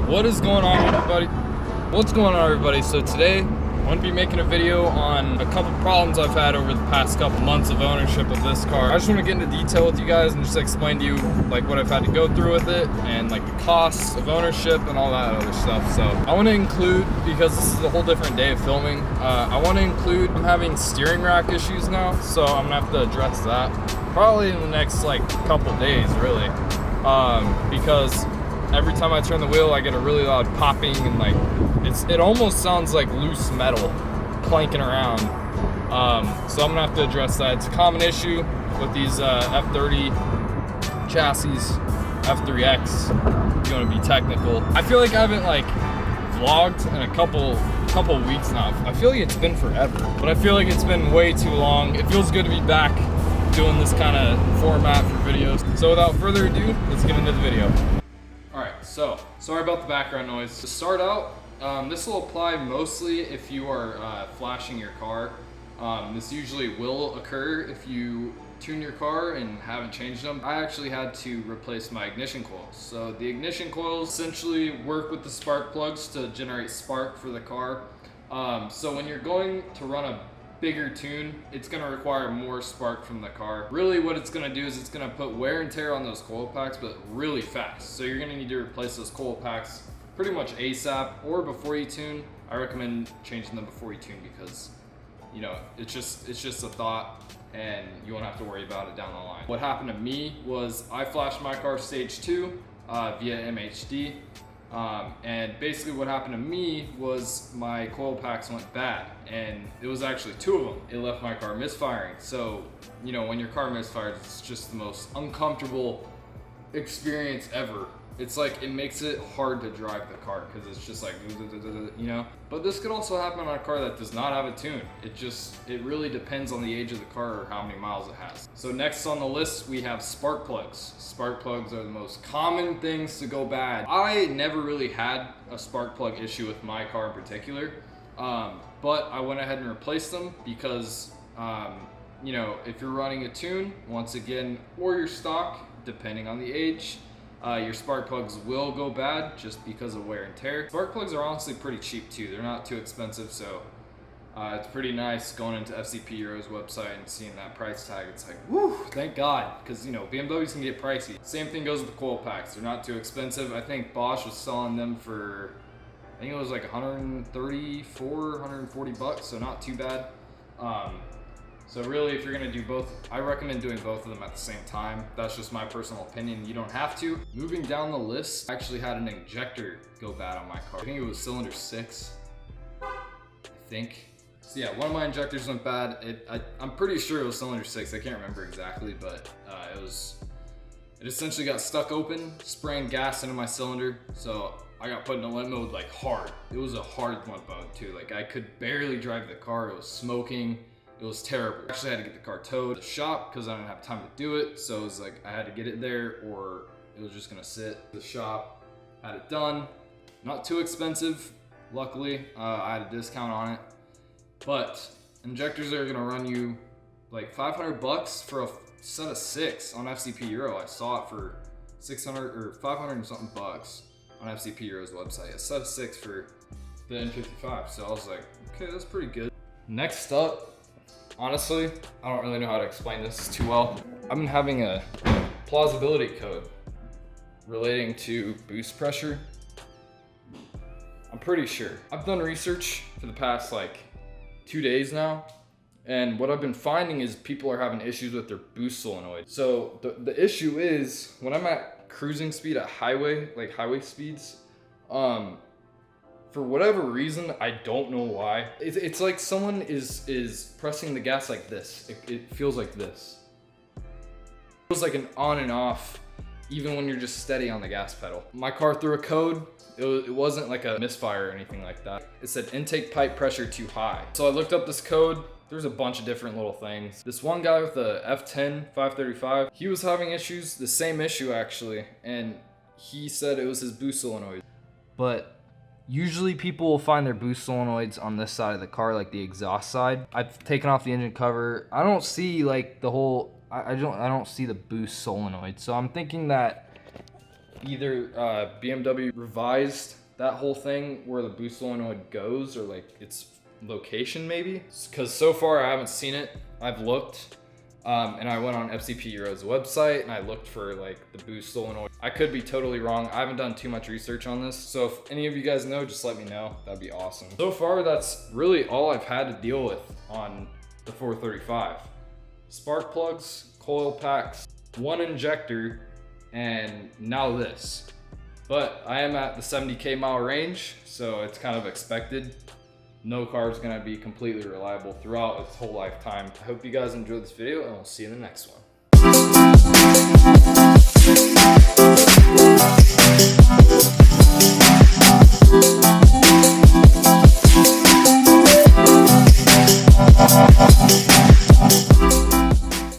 What is going on, everybody? What's going on, everybody? So today I'm going to be making a video on a couple problems I've had over the past couple months of ownership of this car. I just want to get into detail with you guys and just explain to you like what I've had to go through with it and like the costs of ownership and all that other stuff. So I want to include, because this is a whole different day of filming, I want to include I'm having steering rack issues now, so I'm gonna have to address that probably in the next like couple days, really, because every time I turn the wheel I get a really loud popping and like it almost sounds like loose metal clanking around. So I'm gonna have to address that. It's a common issue with these F30 chassis, F3X, if you want to be technical. I feel like I haven't like vlogged in a couple weeks now. I feel like it's been forever, but I feel like it's been way too long. It feels good to be back doing this kind of format for videos. So without further ado, let's get into the video. Alright, so sorry about the background noise. To start out, this will apply mostly if you are flashing your car. This usually will occur if you tune your car and haven't changed them. I actually had to replace my ignition coils. So the ignition coils essentially work with the spark plugs to generate spark for the car. So when you're going to run a bigger tune, it's going to require more spark from the car. Really what it's going to do is it's going to put wear and tear on those coil packs, but really fast. So you're going to need to replace those coil packs pretty much ASAP or before you tune. I recommend changing them before you tune because, you know, it's just a thought and you won't have to worry about it down the line. What happened to me was I flashed my car stage 2 via MHD. And basically what happened to me was my coil packs went bad, and it was actually 2 of them. It left my car misfiring. So, you know, when your car misfires, it's just the most uncomfortable experience ever. It's like, it makes it hard to drive the car because it's just like, you know. But this could also happen on a car that does not have a tune. It really depends on the age of the car or how many miles it has. So next on the list, we have spark plugs. Spark plugs are the most common things to go bad. I never really had a spark plug issue with my car in particular, but I went ahead and replaced them because, you know, if you're running a tune, once again, or your stock, depending on the age, your spark plugs will go bad just because of wear and tear. Spark plugs are honestly pretty cheap too. They're not too expensive, so it's pretty nice going into FCP Euro's website and seeing that price tag. It's like, woo, thank God, because you know BMWs can get pricey. Same thing goes with the coil packs. They're not too expensive. I think Bosch was selling them for, I think it was like 134, 140 bucks, so not too bad. So really, if you're gonna do both, I recommend doing both of them at the same time. That's just my personal opinion. You don't have to. Moving down the list, I actually had an injector go bad on my car. I think it was cylinder 6, I think. So yeah, one of my injectors went bad. I'm pretty sure it was cylinder 6. I can't remember exactly, but it essentially got stuck open, spraying gas into my cylinder. So I got put in a limp mode like hard. It was a hard limp mode too. Like I could barely drive the car. It was smoking. It was terrible. I actually had to get the car towed to the shop because I didn't have time to do it. So it was like I had to get it there or it was just gonna sit at the shop. Had it done. Not too expensive, luckily. I had a discount on it. But injectors are gonna run you like 500 bucks for a set of 6 on FCP Euro. I saw it for 600 or 500 and something bucks on FCP Euro's website. A set of 6 for the N55. So I was like, okay, that's pretty good. Next up, honestly, I don't really know how to explain this too well. I've been having a plausibility code relating to boost pressure. I'm pretty sure. I've done research for the past like 2 days now, and what I've been finding is people are having issues with their boost solenoid. So the issue is when I'm at cruising speed at highway speeds, for whatever reason, I don't know why. It's like someone is pressing the gas like this. It feels like this. It feels like an on and off, even when you're just steady on the gas pedal. My car threw a code. It wasn't like a misfire or anything like that. It said intake pipe pressure too high. So I looked up this code. There's a bunch of different little things. This one guy with the F55, he was having issues, the same issue actually, and he said it was his boost solenoid. But usually people will find their boost solenoids on this side of the car, like the exhaust side. I've taken off the engine cover. I don't see like the whole, I don't see the boost solenoid. So I'm thinking that either BMW revised that whole thing where the boost solenoid goes, or like its location maybe, because so far I haven't seen it. I've looked, and I went on FCP Euro's website and I looked for like the boost solenoid. I could be totally wrong. I haven't done too much research on this, so if any of you guys know, just let me know. That'd be awesome. So far, that's really all I've had to deal with on the 435. Spark plugs, coil packs, one injector, and now this. But I am at the 70K mile range, so it's kind of expected. No car is gonna be completely reliable throughout its whole lifetime. I hope you guys enjoyed this video, and we'll see you in the next one.